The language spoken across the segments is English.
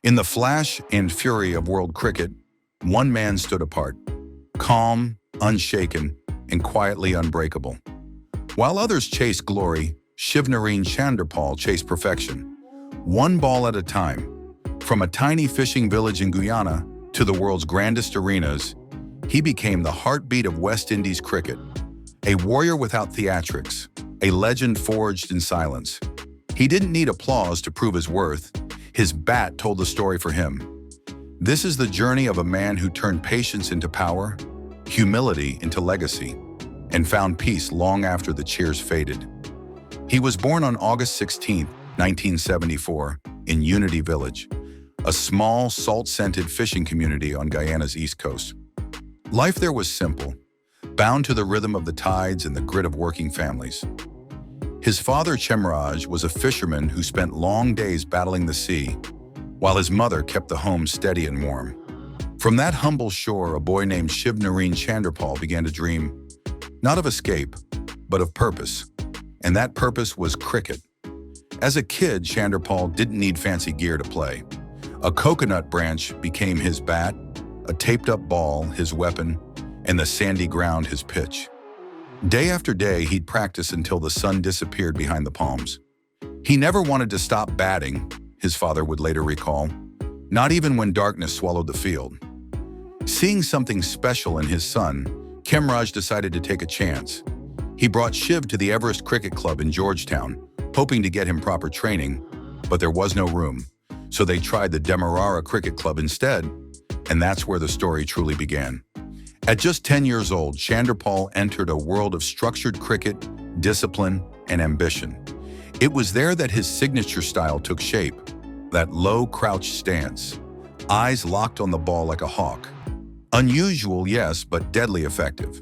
In the flash and fury of world cricket, one man stood apart, calm, unshaken, and quietly unbreakable. While others chased glory, Shivnarine Chanderpaul chased perfection, one ball at a time. From a tiny fishing village in Guyana to the world's grandest arenas, he became the heartbeat of West Indies cricket, a warrior without theatrics, a legend forged in silence. He didn't need applause to prove his worth. His bat told the story for him. This is the journey of a man who turned patience into power, humility into legacy, and found peace long after the cheers faded. He was born on August 16, 1974, in Unity Village, a small, salt-scented fishing community on Guyana's east coast. Life there was simple, bound to the rhythm of the tides and the grit of working families. His father, Chemraj, was a fisherman who spent long days battling the sea, while his mother kept the home steady and warm. From that humble shore, a boy named Shivnarine Chanderpaul began to dream, not of escape, but of purpose. And that purpose was cricket. As a kid, Chanderpaul didn't need fancy gear to play. A coconut branch became his bat, a taped-up ball his weapon, and the sandy ground his pitch. Day after day, he'd practice until the sun disappeared behind the palms. He never wanted to stop batting, his father would later recall, not even when darkness swallowed the field. Seeing something special in his son, Chemraj decided to take a chance. He brought Shiv to the Everest Cricket Club in Georgetown, hoping to get him proper training, but there was no room. So they tried the Demerara Cricket Club instead, and that's where the story truly began. At just 10 years old, Chanderpaul entered a world of structured cricket, discipline, and ambition. It was there that his signature style took shape, that low crouch stance, eyes locked on the ball like a hawk. Unusual, yes, but deadly effective.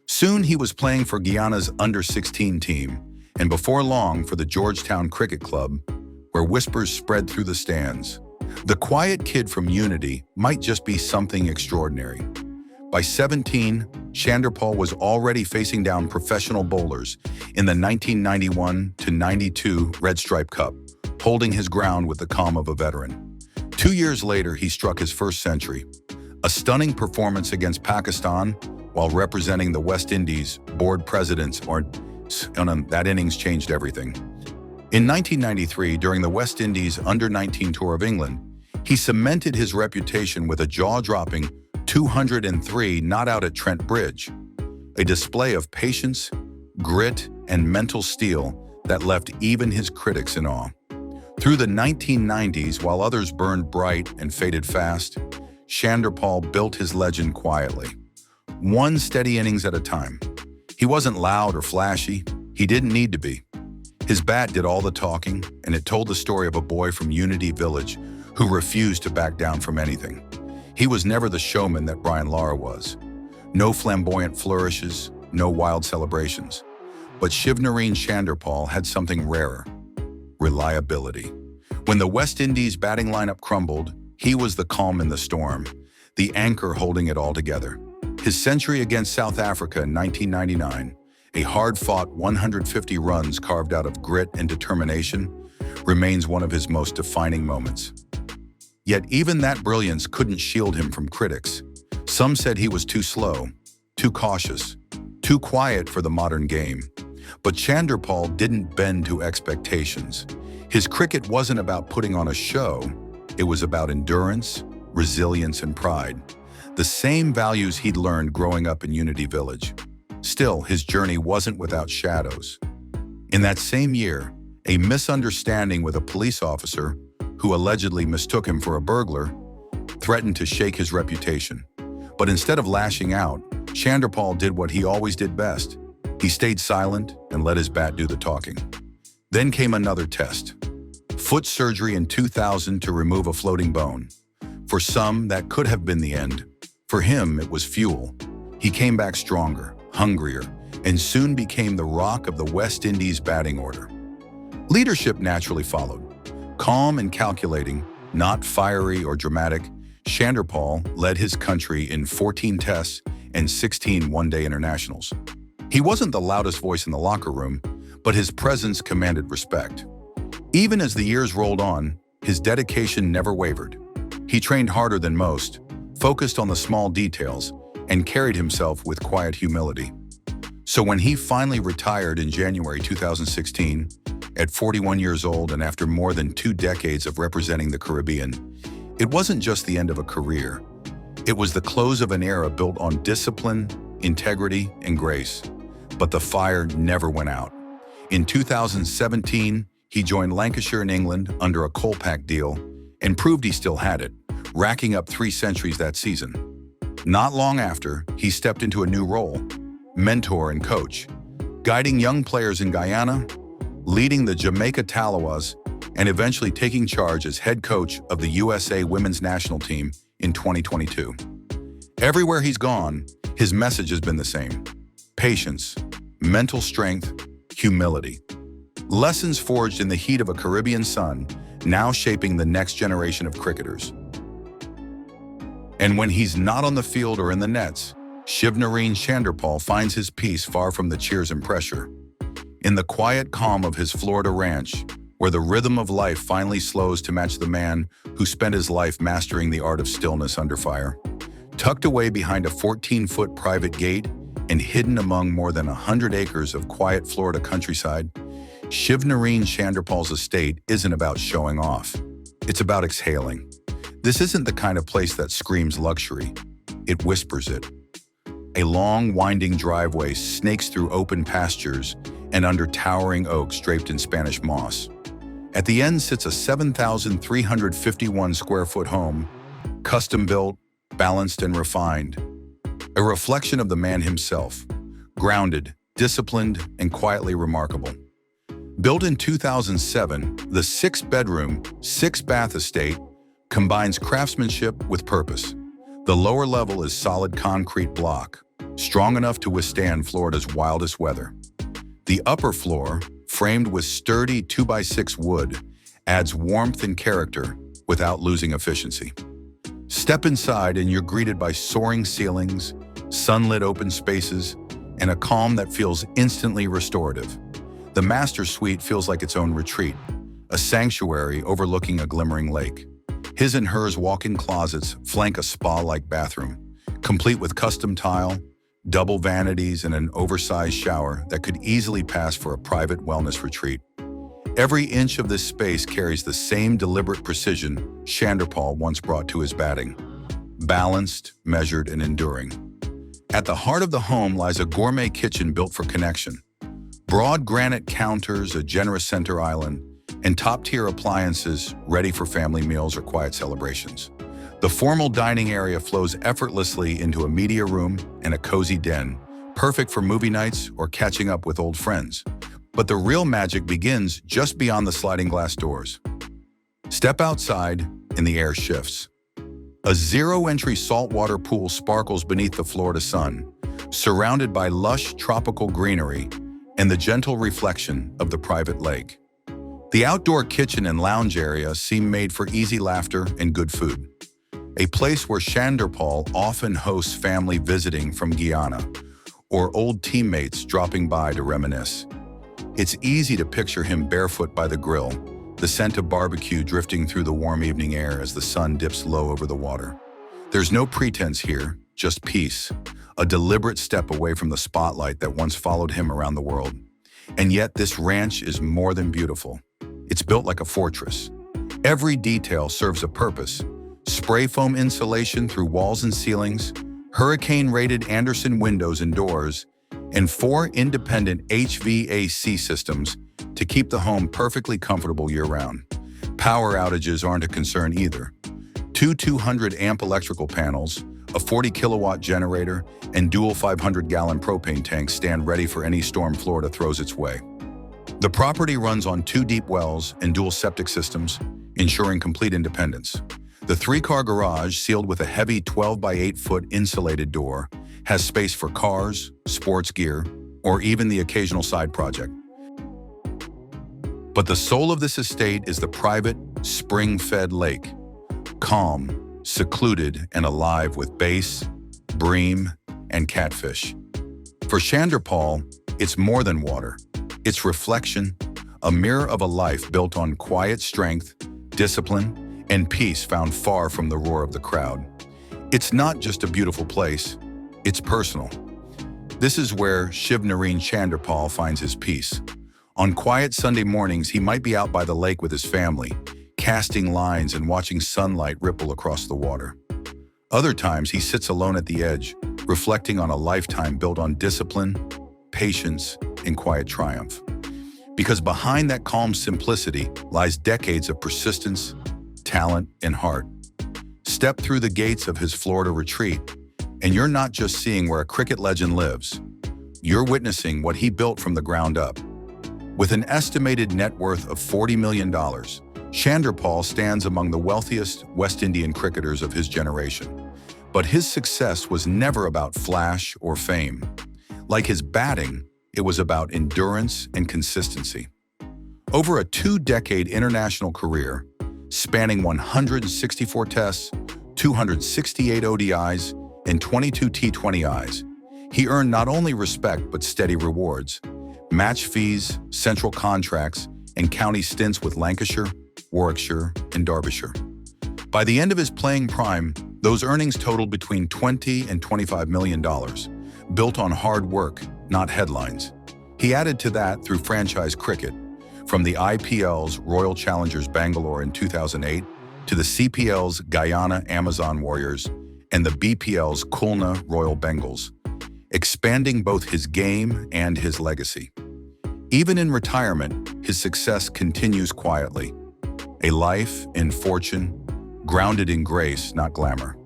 Soon he was playing for Guyana's under-16 team, and before long for the Georgetown Cricket Club, where whispers spread through the stands. The quiet kid from Unity might just be something extraordinary. By 17, Chanderpaul was already facing down professional bowlers in the 1991-92 Red Stripe Cup, holding his ground with the calm of a veteran. 2 years later, he struck his first century, a stunning performance against Pakistan while representing the West Indies board presidents, that innings changed everything. In 1993, during the West Indies Under-19 Tour of England, he cemented his reputation with a jaw-dropping 203 not out at Trent Bridge, a display of patience, grit, and mental steel that left even his critics in awe. Through the 1990s, while others burned bright and faded fast, Chanderpaul built his legend quietly, one steady innings at a time. He wasn't loud or flashy. He didn't need to be. His bat did all the talking, and it told the story of a boy from Unity Village who refused to back down from anything. He was never the showman that Brian Lara was. No flamboyant flourishes, no wild celebrations. But Shivnarine Chanderpaul had something rarer: reliability. When the West Indies batting lineup crumbled, he was the calm in the storm, the anchor holding it all together. His century against South Africa in 1999, a hard-fought 150 runs carved out of grit and determination, remains one of his most defining moments. Yet even that brilliance couldn't shield him from critics. Some said he was too slow, too cautious, too quiet for the modern game. But Chanderpaul didn't bend to expectations. His cricket wasn't about putting on a show. It was about endurance, resilience, and pride, the same values he'd learned growing up in Unity Village. Still, his journey wasn't without shadows. In that same year, a misunderstanding with a police officer who allegedly mistook him for a burglar threatened to shake his reputation. But instead of lashing out, Chanderpaul did what he always did best. He stayed silent and let his bat do the talking. Then came another test. Foot surgery in 2000 to remove a floating bone. For some, that could have been the end. For him, it was fuel. He came back stronger, hungrier, and soon became the rock of the West Indies batting order. Leadership naturally followed. Calm and calculating, not fiery or dramatic, Chanderpaul led his country in 14 tests and 16 one-day internationals. He wasn't the loudest voice in the locker room, but his presence commanded respect. Even as the years rolled on, his dedication never wavered. He trained harder than most, focused on the small details, and carried himself with quiet humility. So when he finally retired in January 2016, at 41 years old and after more than 2 decades of representing the Caribbean, it wasn't just the end of a career. It was the close of an era built on discipline, integrity, and grace. But the fire never went out. In 2017, he joined Lancashire in England under a Colpack deal and proved he still had it, racking up 3 centuries that season. Not long after, he stepped into a new role, mentor and coach, guiding young players in Guyana, leading the Jamaica Talawas, and eventually taking charge as head coach of the USA women's national team in 2022. Everywhere he's gone, his message has been the same: patience, mental strength, humility. Lessons forged in the heat of a Caribbean sun, now shaping the next generation of cricketers. And when he's not on the field or in the nets, Shivnarine Chanderpaul finds his peace far from the cheers and pressure. In the quiet calm of his Florida ranch, where the rhythm of life finally slows to match the man who spent his life mastering the art of stillness under fire. Tucked away behind a 14-foot private gate and hidden among more than 100 acres of quiet Florida countryside, Shivnarine Chanderpaul's estate isn't about showing off. It's about exhaling. This isn't the kind of place that screams luxury. It whispers it. A long, winding driveway snakes through open pastures and under towering oaks draped in Spanish moss. At the end sits a 7,351 square foot home, custom-built, balanced, and refined. A reflection of the man himself, grounded, disciplined, and quietly remarkable. Built in 2007, the 6-bedroom, 6-bath estate combines craftsmanship with purpose. The lower level is solid concrete block, strong enough to withstand Florida's wildest weather. The upper floor, framed with sturdy 2x6 wood, adds warmth and character without losing efficiency. Step inside and you're greeted by soaring ceilings, sunlit open spaces, and a calm that feels instantly restorative. The master suite feels like its own retreat, a sanctuary overlooking a glimmering lake. His and hers walk-in closets flank a spa-like bathroom, complete with custom tile, double vanities, and an oversized shower that could easily pass for a private wellness retreat. Every inch of this space carries the same deliberate precision Chanderpaul once brought to his batting: balanced, measured, and enduring. At the heart of the home lies a gourmet kitchen built for connection. Broad granite counters, a generous center island, and top-tier appliances ready for family meals or quiet celebrations. The formal dining area flows effortlessly into a media room and a cozy den, perfect for movie nights or catching up with old friends. But the real magic begins just beyond the sliding glass doors. Step outside and the air shifts. A zero-entry saltwater pool sparkles beneath the Florida sun, surrounded by lush tropical greenery and the gentle reflection of the private lake. The outdoor kitchen and lounge area seem made for easy laughter and good food. A place where Chanderpaul often hosts family visiting from Guyana or old teammates dropping by to reminisce. It's easy to picture him barefoot by the grill, the scent of barbecue drifting through the warm evening air as the sun dips low over the water. There's no pretense here, just peace, a deliberate step away from the spotlight that once followed him around the world. And yet this ranch is more than beautiful. It's built like a fortress. Every detail serves a purpose. Spray foam insulation through walls and ceilings, hurricane-rated Anderson windows and doors, and 4 independent HVAC systems to keep the home perfectly comfortable year-round. Power outages aren't a concern either. 2 200-amp electrical panels, a 40-kilowatt generator, and dual 500-gallon propane tanks stand ready for any storm Florida throws its way. The property runs on 2 deep wells and dual septic systems, ensuring complete independence. The 3-car garage, sealed with a heavy 12 by 8-foot insulated door, has space for cars, sports gear, or even the occasional side project. But the soul of this estate is the private, spring-fed lake. Calm, secluded, and alive with bass, bream, and catfish. For Chanderpaul, it's more than water. It's reflection, a mirror of a life built on quiet strength, discipline, and peace found far from the roar of the crowd. It's not just a beautiful place, it's personal. This is where Shivnarine Chanderpaul finds his peace. On quiet Sunday mornings, he might be out by the lake with his family, casting lines and watching sunlight ripple across the water. Other times, he sits alone at the edge, reflecting on a lifetime built on discipline, patience, and quiet triumph. Because behind that calm simplicity lies decades of persistence, talent, and heart. Step through the gates of his Florida retreat, and you're not just seeing where a cricket legend lives. You're witnessing what he built from the ground up. With an estimated net worth of $40 million, Chanderpaul stands among the wealthiest West Indian cricketers of his generation. But his success was never about flash or fame. Like his batting, it was about endurance and consistency. Over a 2-decade international career, spanning 164 tests, 268 ODIs, and 22 T20Is, he earned not only respect but steady rewards, match fees, central contracts, and county stints with Lancashire, Warwickshire, and Derbyshire. By the end of his playing prime, those earnings totaled between $20 and $25 million, built on hard work, not headlines. He added to that through franchise cricket, from the IPL's Royal Challengers Bangalore in 2008 to the CPL's Guyana Amazon Warriors and the BPL's Khulna Royal Bengals, expanding both his game and his legacy. Even in retirement, his success continues quietly. A life and fortune grounded in grace, not glamour.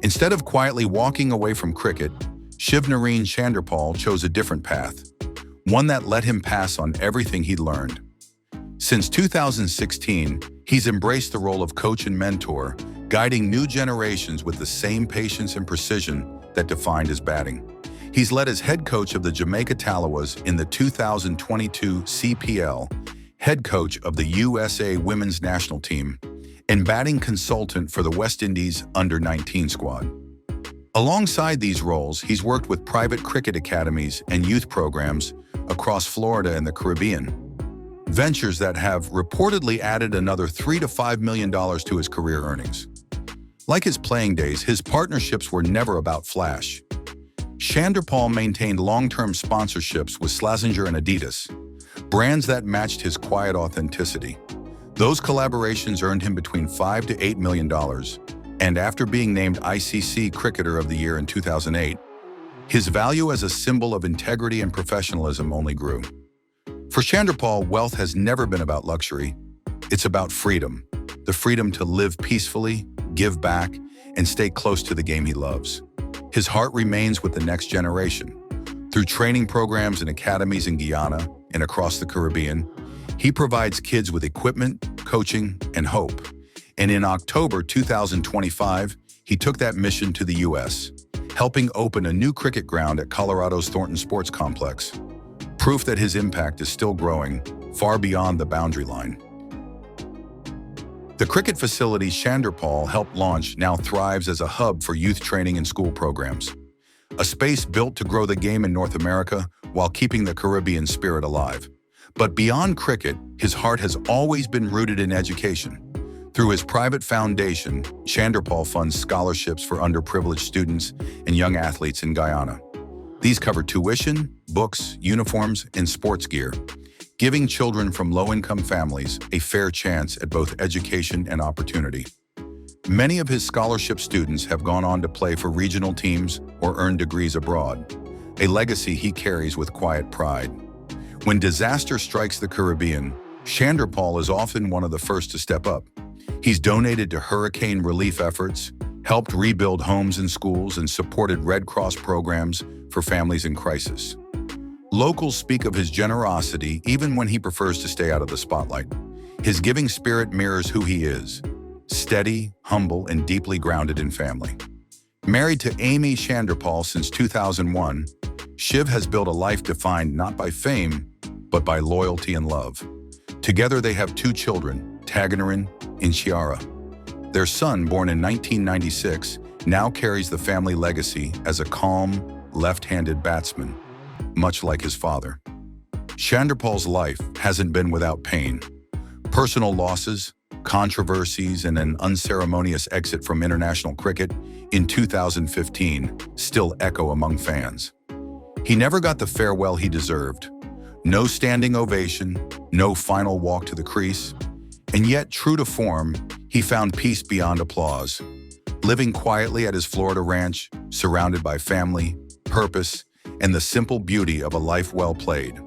Instead of quietly walking away from cricket, Shivnarine Chanderpaul chose a different path, one that let him pass on everything he'd learned. Since 2016, he's embraced the role of coach and mentor, guiding new generations with the same patience and precision that defined his batting. He's led as head coach of the Jamaica Talawas in the 2022 CPL, head coach of the USA Women's National Team, and batting consultant for the West Indies Under-19 squad. Alongside these roles, he's worked with private cricket academies and youth programs across Florida and the Caribbean, ventures that have reportedly added another $3 to $5 million to his career earnings. Like his playing days, his partnerships were never about flash. Chanderpaul maintained long-term sponsorships with Slazenger and Adidas, brands that matched his quiet authenticity. Those collaborations earned him between $5 to $8 million, and after being named ICC Cricketer of the Year in 2008, his value as a symbol of integrity and professionalism only grew. For Chanderpaul, wealth has never been about luxury. It's about freedom, the freedom to live peacefully, give back, and stay close to the game he loves. His heart remains with the next generation. Through training programs and academies in Guyana and across the Caribbean, he provides kids with equipment, coaching, and hope. And in October 2025, he took that mission to the U.S., helping open a new cricket ground at Colorado's Thornton Sports Complex. Proof that his impact is still growing, far beyond the boundary line. The cricket facility Chanderpaul helped launch now thrives as a hub for youth training and school programs. A space built to grow the game in North America while keeping the Caribbean spirit alive. But beyond cricket, his heart has always been rooted in education. Through his private foundation, Chanderpaul funds scholarships for underprivileged students and young athletes in Guyana. These cover tuition, books, uniforms, and sports gear, giving children from low-income families a fair chance at both education and opportunity. Many of his scholarship students have gone on to play for regional teams or earn degrees abroad, a legacy he carries with quiet pride. When disaster strikes the Caribbean, Chanderpaul is often one of the first to step up. He's donated to hurricane relief efforts, helped rebuild homes and schools, and supported Red Cross programs for families in crisis. Locals speak of his generosity even when he prefers to stay out of the spotlight. His giving spirit mirrors who he is, steady, humble, and deeply grounded in family. Married to Amy Chanderpaul since 2001, Shiv has built a life defined not by fame, but by loyalty and love. Together they have 2 children, Shivnarine and Chiara. Their son, born in 1996, now carries the family legacy as a calm, left-handed batsman, much like his father. Chanderpaul's life hasn't been without pain. Personal losses, controversies, and an unceremonious exit from international cricket in 2015 still echo among fans. He never got the farewell he deserved. No standing ovation, no final walk to the crease, and yet, true to form, he found peace beyond applause, living quietly at his Florida ranch, surrounded by family, purpose, and the simple beauty of a life well played.